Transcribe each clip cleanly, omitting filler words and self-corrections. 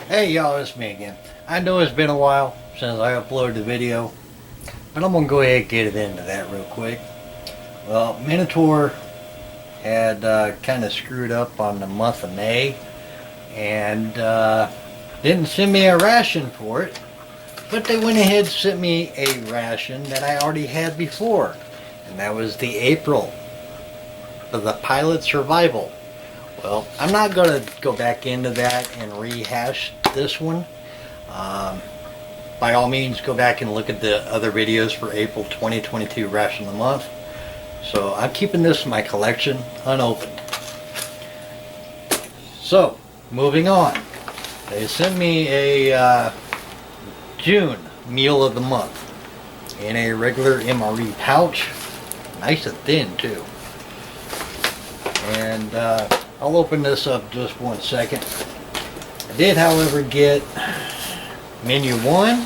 Hey y'all, it's me again. I know it's been a while since I uploaded the video, but I'm gonna go ahead and get it into that real quick. Well, Minotaur had kind of screwed up on the month of May and didn't send me a ration for it, but they went ahead and sent me a ration that I already had before, and that was the April for the pilot survival. Well, I'm not going to go back into that and rehash this one. By all means, go back and look at the other videos for April 2022 ration of the month. So I'm keeping this in my collection unopened. So, moving on. They sent me a June meal of the month in a regular MRE pouch. Nice and thin too. And I'll open this up just one second. I did, however, get menu 1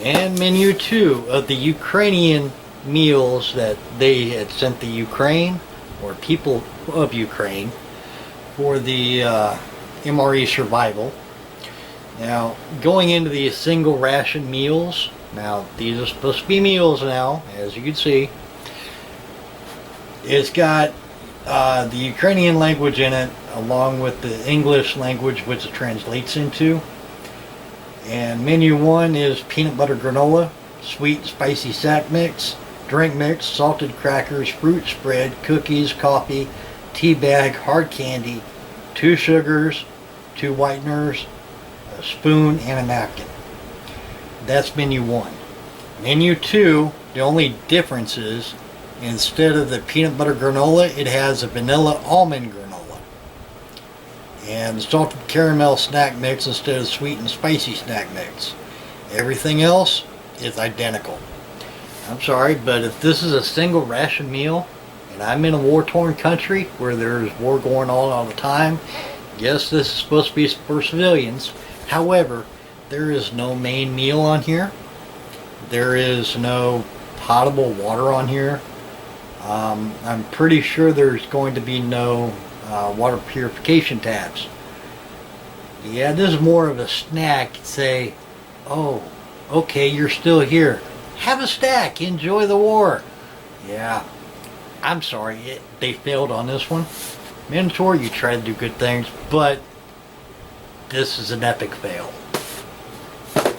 and menu 2 of the Ukrainian meals that they had sent the Ukraine, or people of Ukraine, for the MRE survival. Now, going into these single ration meals, now these are supposed to be meals now, as you can see. It's got the Ukrainian language in it, along with the English language, which it translates into. And menu 1 is peanut butter granola, sweet spicy sack mix, drink mix, salted crackers, fruit spread, cookies, coffee, tea bag, hard candy, 2 sugars, 2 whiteners, a spoon, and a napkin. That's menu 1. Menu 2, the only difference is, instead of the peanut butter granola, it has a vanilla almond granola. And salted caramel snack mix instead of sweet and spicy snack mix. Everything else is identical. I'm sorry, but if this is a single ration meal, and I'm in a war-torn country where there's war going on all the time, yes, this is supposed to be for civilians. However, there is no main meal on here. There is no potable water on here. I'm pretty sure there's going to be no water purification tabs. Yeah, this is more of a snack. Say, oh, okay, you're still here. Have a snack. Enjoy the war. Yeah, I'm sorry. They failed on this one. Minotaur, you tried to do good things, but this is an epic fail.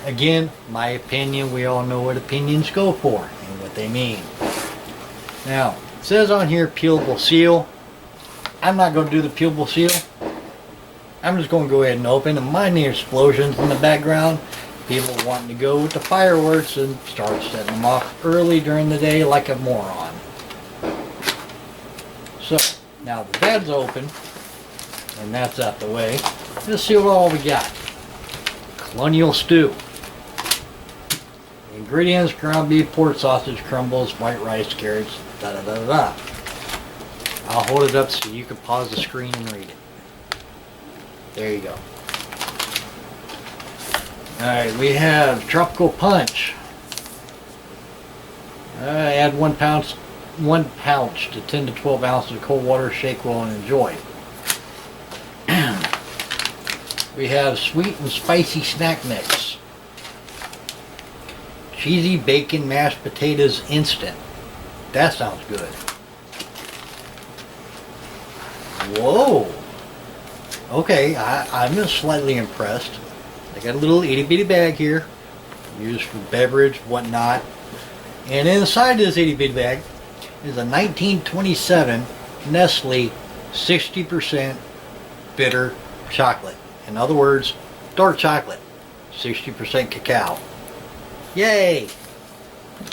Again, my opinion, we all know what opinions go for and what they mean. Now, it says on here peelable seal. I'm not going to do the peelable seal. I'm just going to go ahead and open and mind the explosions in the background. People wanting to go with the fireworks and start setting them off early during the day like a moron. So, now the bed's open, and that's out the way. Let's see what all we got. Colonial stew. Ingredients: ground beef, pork sausage, crumbles, white rice, carrots, da da da da da. I'll hold it up so you can pause the screen and read it. There you go. Alright, we have tropical punch. Add 1 pouch to 10 to 12 ounces of cold water, shake well and enjoy. We have sweet and spicy snack mix. Cheesy bacon mashed potatoes instant. That sounds good. Whoa. Okay, I'm just slightly impressed. They got a little itty bitty bag here, used for beverage, whatnot. And inside this itty bitty bag is a 1927 Nestle 60% bitter chocolate. In other words, dark chocolate, 60% cacao. Yay!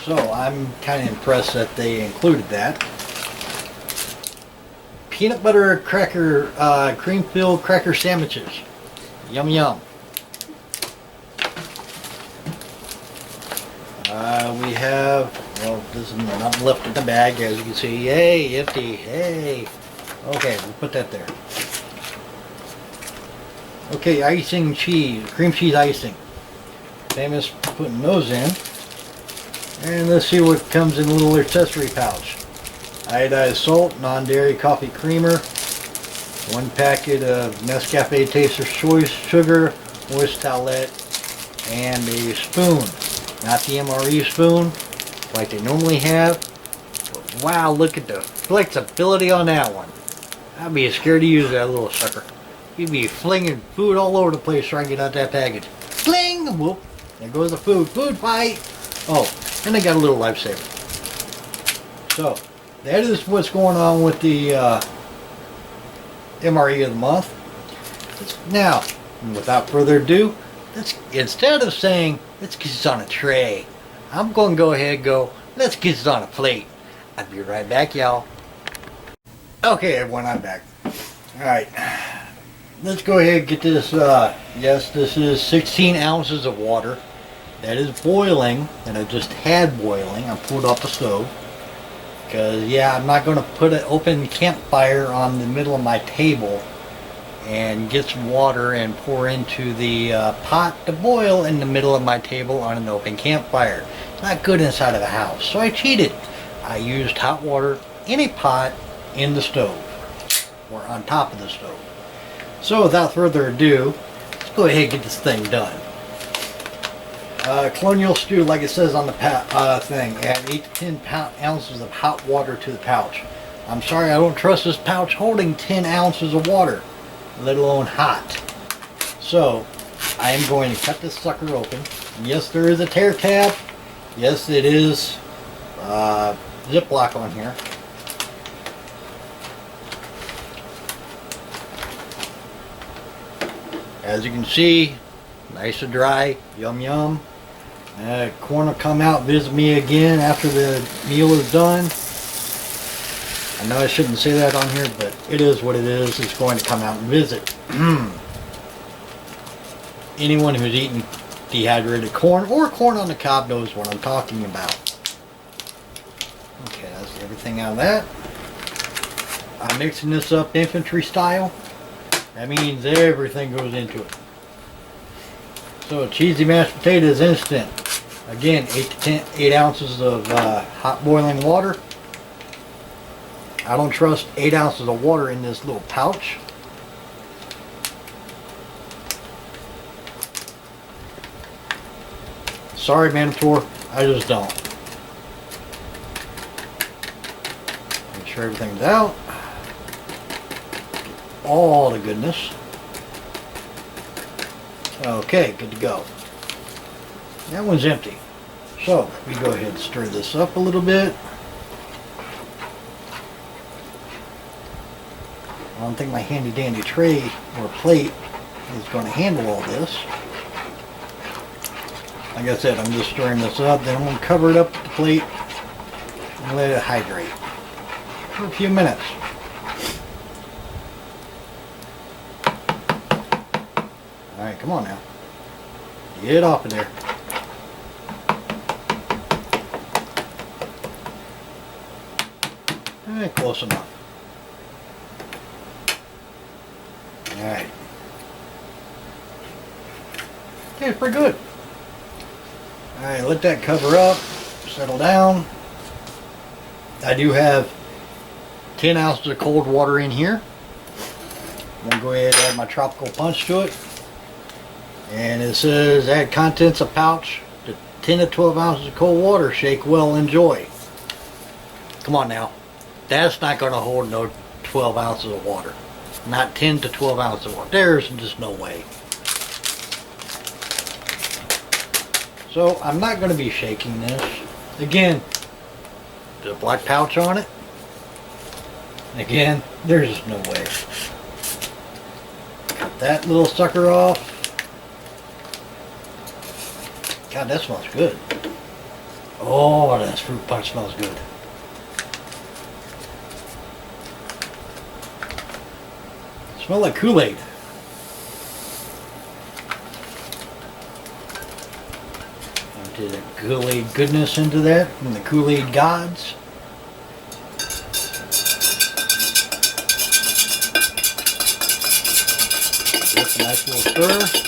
So I'm kind of impressed that they included that. Peanut butter cracker, cream-filled cracker sandwiches. Yum yum. We have, well, there's nothing left in the bag, as you can see. Yay, empty. Hey. Okay, we'll put that there. Okay, icing cheese, cream cheese icing. Famous putting those in. And let's see what comes in a little accessory pouch. Iodized salt, non-dairy coffee creamer, 1 packet of Nescafe Taster's Choice sugar, moist towelette, and a spoon. Not the MRE spoon like they normally have. But wow, look at the flexibility on that one. I'd be scared to use that little sucker. You'd be flinging food all over the place trying to get out that package. Fling! Whoop! There goes the food. Food fight! Oh, and I got a little lifesaver. So, that is what's going on with the MRE of the month. Now, without further ado, instead of saying, let's get this on a tray, I'm going to go ahead and go, let's get this on a plate. I'll be right back, y'all. Okay, everyone, I'm back. Alright, let's go ahead and get this, yes, this is 16 ounces of water. That is boiling, and I just had boiling. I pulled off the stove. Because, yeah, I'm not going to put an open campfire on the middle of my table and get some water and pour into the pot to boil in the middle of my table on an open campfire. It's not good inside of the house. So I cheated. I used hot water in a pot in the stove, or on top of the stove. So without further ado, let's go ahead and get this thing done. Colonial stew, like it says on the thing, add 8 to 10 ounces of hot water to the pouch. I'm sorry, I don't trust this pouch holding 10 ounces of water, let alone hot. So, I am going to cut this sucker open. Yes, there is a tear tab. Yes, it is Ziploc on here. As you can see, nice and dry, yum yum. Corn will come out, visit me again after the meal is done. I know I shouldn't say that on here, but it is what it is. It's going to come out and visit. Anyone who's eaten dehydrated corn or corn on the cob knows what I'm talking about. Okay, that's everything out of that. I'm mixing this up infantry style. That means everything goes into it. So cheesy mashed potatoes instant. Again, 8 ounces of hot boiling water. I don't trust 8 ounces of water in this little pouch. Sorry, Minotaur, I just don't. Make sure everything's out. All the goodness. Okay, good to go. That one's empty. So, we go ahead and stir this up a little bit. I don't think my handy dandy tray or plate is going to handle all this. Like I said, I'm just stirring this up, then I'm going to cover it up with the plate and let it hydrate for a few minutes. Alright, come on now. Get off of there. Close enough. Alright. Okay, it's pretty good. Alright, let that cover up, settle down. I do have 10 ounces of cold water in here. I'm going to go ahead and add my tropical punch to it. And it says add contents of pouch to 10 to 12 ounces of cold water. Shake well, enjoy. Come on now. That's not going to hold no 12 ounces of water. Not 10 to 12 ounces of water. There's just no way. So I'm not going to be shaking this. Again, the black pouch on it. Again, there's just no way. Cut that little sucker off. God, that smells good. Oh, that fruit punch smells good. Smell like Kool-Aid. Empty the Kool-Aid goodness into that from the Kool-Aid gods. Just a nice little stir.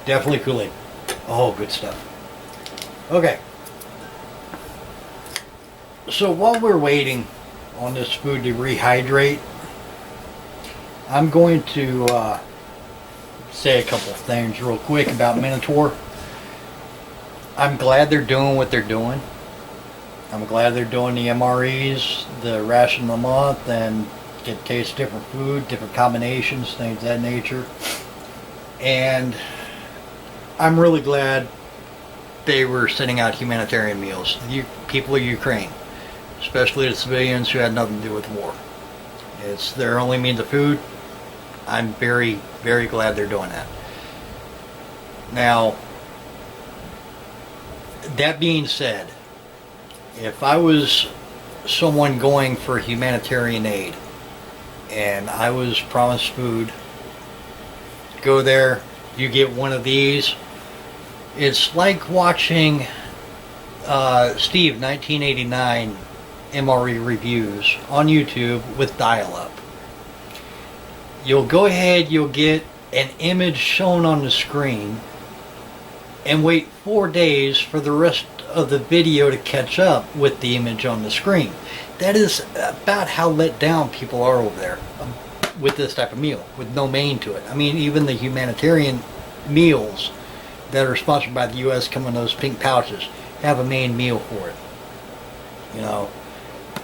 Definitely Kool-Aid. Oh, good stuff. Okay. So while we're waiting on this food to rehydrate, I'm going to say a couple of things real quick about Minotaur. I'm glad they're doing what they're doing. I'm glad they're doing the MREs, the ration of the month, and get to taste different food, different combinations, things of that nature. And I'm really glad they were sending out humanitarian meals. People of Ukraine, especially the civilians who had nothing to do with the war. It's their only means of food. I'm very, very glad they're doing that. Now, that being said, if I was someone going for humanitarian aid and I was promised food, go there, you get one of these. It's like watching Steve 1989 MRE reviews on YouTube with dial-up. You'll go ahead, you'll get an image shown on the screen and wait 4 days for the rest of the video to catch up with the image on the screen. That is about how let down people are over there with this type of meal, with no main to it. I mean, even the humanitarian meals that are sponsored by the U.S. come in those pink pouches have a main meal for it. You know,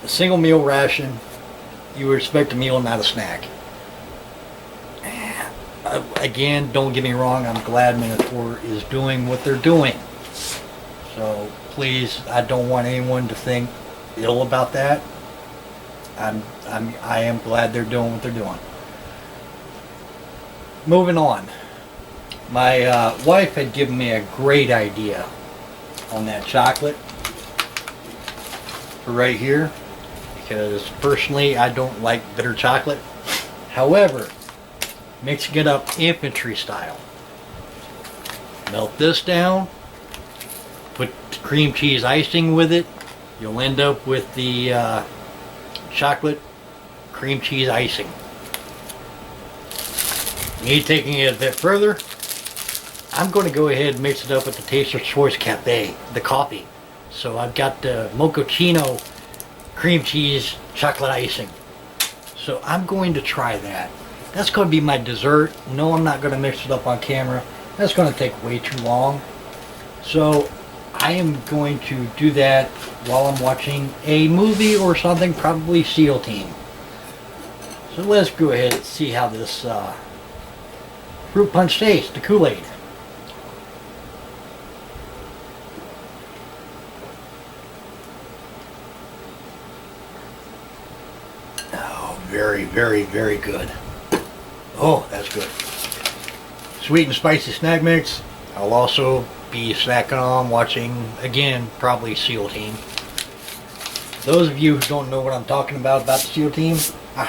a single meal ration, you would expect a meal, not a snack. Again, don't get me wrong, I'm glad Minotaur is doing what they're doing. So please, I don't want anyone to think ill about that. I am glad they're doing what they're doing. Moving on. My wife had given me a great idea on that chocolate for right here, because personally I don't like bitter chocolate. However, mixing it up infantry style. Melt this down, put cream cheese icing with it, you'll end up with the chocolate cream cheese icing. Me taking it a bit further, I'm going to go ahead and mix it up with the Taster's Choice Cafe, the coffee. So I've got the mochaccino cream cheese chocolate icing. So I'm going to try that. That's going to be my dessert. No, I'm not going to mix it up on camera. That's going to take way too long. So I am going to do that while I'm watching a movie or something, probably SEAL Team. So let's go ahead and see how this fruit punch tastes, the Kool-Aid. Oh, very, very, very good. Oh, that's good. Sweet and spicy snack mix. I'll also be snacking on watching, again, probably SEAL Team. Those of you who don't know what I'm talking about the SEAL Team, I'd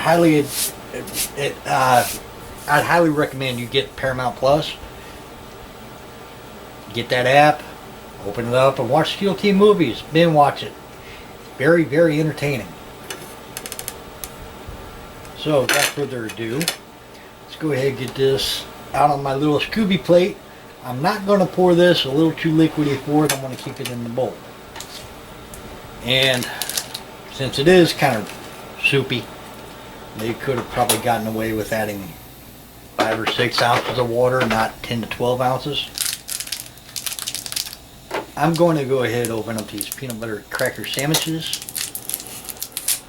highly recommend you get Paramount Plus. Get that app, open it up, and watch SEAL Team movies. Then watch it. Very, very entertaining. So, without further ado, let's go ahead and get this out on my little Scooby plate. I'm not going to pour this a little too liquidy for it. I'm going to keep it in the bowl. And since it is kind of soupy, they could have probably gotten away with adding 5 or 6 ounces of water, not 10 to 12 ounces. I'm going to go ahead and open up these peanut butter cracker sandwiches.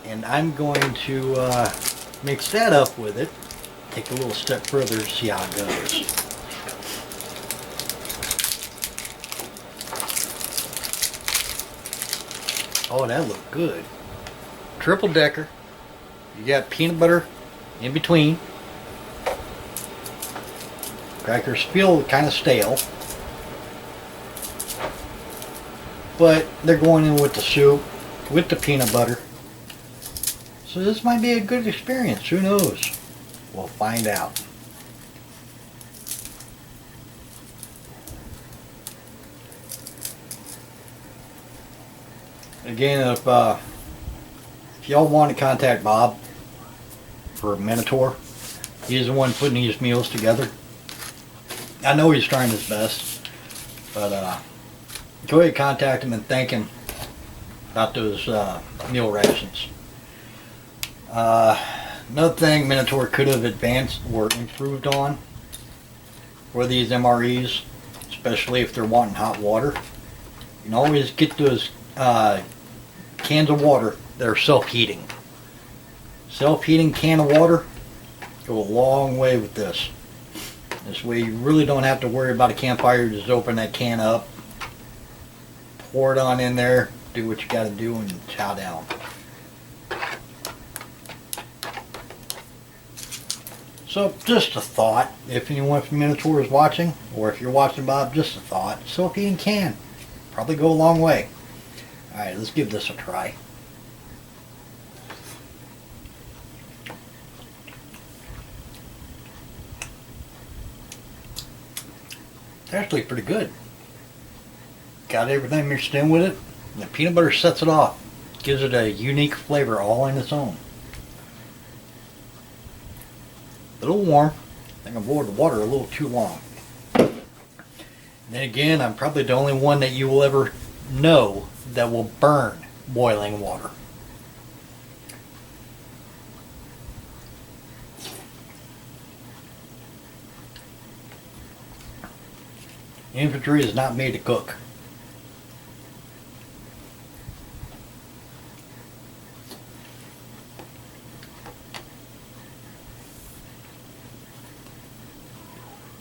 And I'm going to mix that up with it. Take a little step further, see how it goes. Oh, that looked good. Triple decker. You got peanut butter in between. Crackers feel kind of stale, but they're going in with the soup, with the peanut butter. So this might be a good experience. Who knows? We'll find out. Again, if y'all want to contact Bob for Minotaur, he's the one putting these meals together. I know he's trying his best, but go ahead and contact him and thank him about those meal rations. Another thing Minotaur could have advanced or improved on for these MREs, especially if they're wanting hot water, you can always get those cans of water that are self-heating. Self-heating can of water go a long way with this. This way you really don't have to worry about a campfire. Just open that can up, pour it on in there, do what you got to do, and chow down. So just a thought, if anyone from Minotaur is watching, or if you're watching Bob, just a thought. Self-heating can probably go a long way. Alright, let's give this a try. It's actually pretty good. Got everything mixed in with it. And the peanut butter sets it off. Gives it a unique flavor all on its own. A little warm. I think I've boiled the water a little too long. And then again, I'm probably the only one that you will ever know that will burn boiling water. Infantry is not made to cook.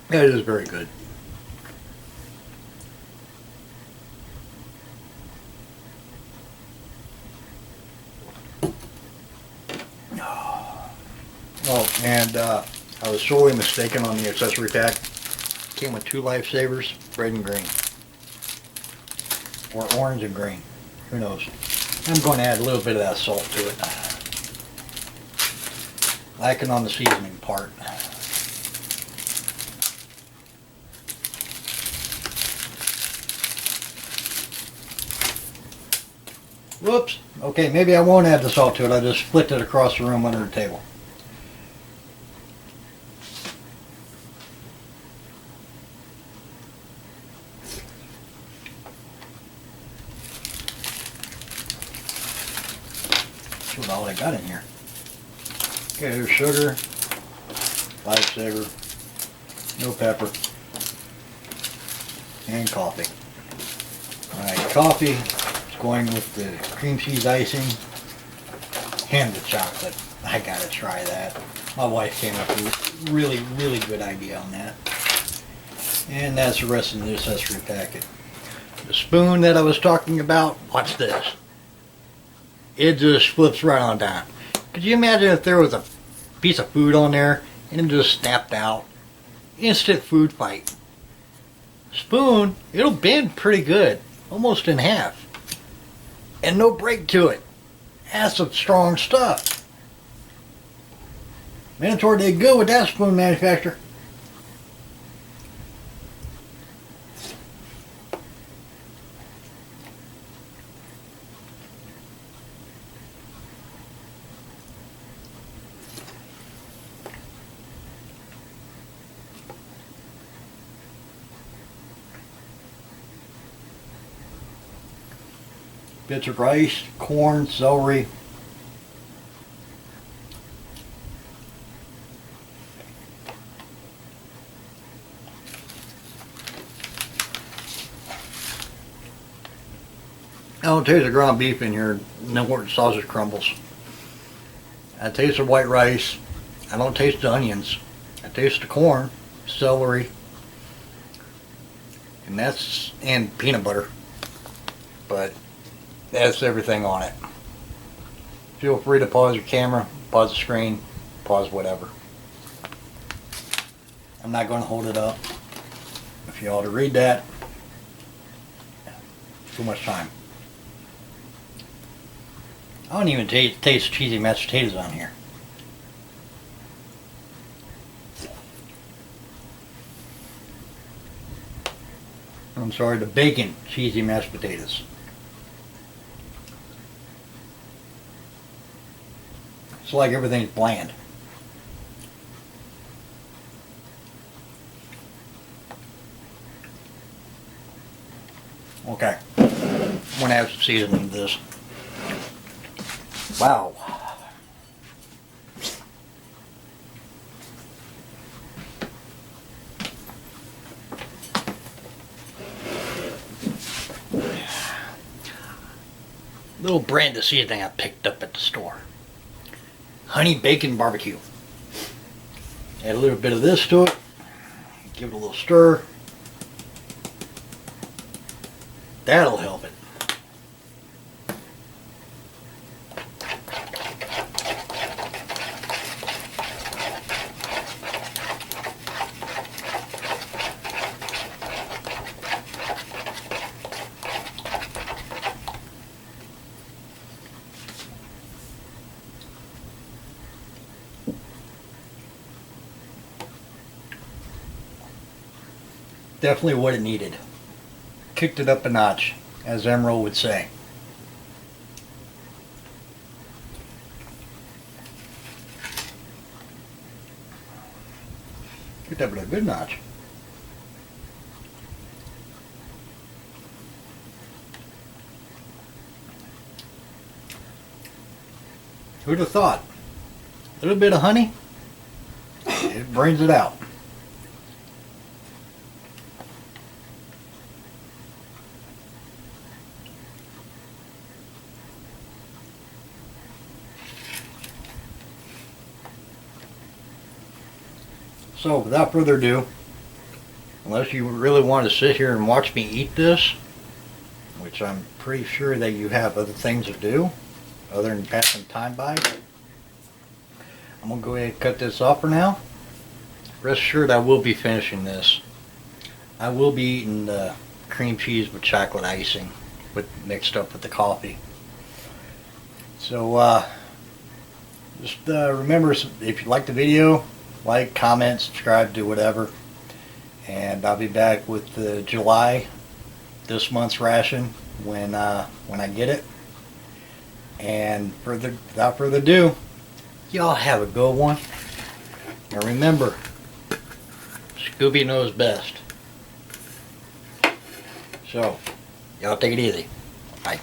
That is very good. Oh, and I was sorely mistaken on the accessory pack. Came with 2 lifesavers, red and green. Or orange and green. Who knows? I'm going to add a little bit of that salt to it. Lacking on the seasoning part. Whoops. Okay, maybe I won't add the salt to it. I just flipped it across the room under the table. That's what all I got in here. Okay, there's sugar, lifesaver, no pepper, and coffee. Alright, coffee. Going with the cream cheese icing and the chocolate. I gotta try that. My wife came up with a really, really good idea on that. And that's the rest of the accessory packet. The spoon that I was talking about, watch this. It just flips right on down. Could you imagine if there was a piece of food on there and it just snapped out? Instant food fight. Spoon, it'll bend pretty good, almost in half. And no break to it. That's some strong stuff. Minotaur did good with that spoon manufacturer. Bits of rice, corn, celery. I don't taste the ground beef in here, no sausage crumbles. I taste the white rice. I don't taste the onions. I taste the corn, celery, and peanut butter. But that's everything on it. Feel free to pause your camera, pause the screen, pause whatever. I'm not going to hold it up. If you ought to read that, too much time. I don't even taste cheesy mashed potatoes on here. I'm sorry, the bacon cheesy mashed potatoes. It's like everything's bland. Okay, I'm gonna add some seasoning to this. Wow. Little brand of seasoning I picked up at the store. Honey bacon barbecue. Add a little bit of this to it. Give it a little stir. That'll help it. Definitely what it needed. Kicked it up a notch, as Emerald would say. Kicked up a good notch. Who'd have thought? A little bit of honey, it brings it out. So without further ado, unless you really want to sit here and watch me eat this, which I'm pretty sure that you have other things to do other than passing time by, I'm going to go ahead and cut this off for now. Rest assured I will be finishing this. I will be eating the cream cheese with chocolate icing mixed up with the coffee. So just remember, if you like the video, like, comment, subscribe, do whatever. And I'll be back with the July, this month's ration when I get it. And without further ado, y'all have a good one. And remember, Scooby knows best. So, y'all take it easy. Bye.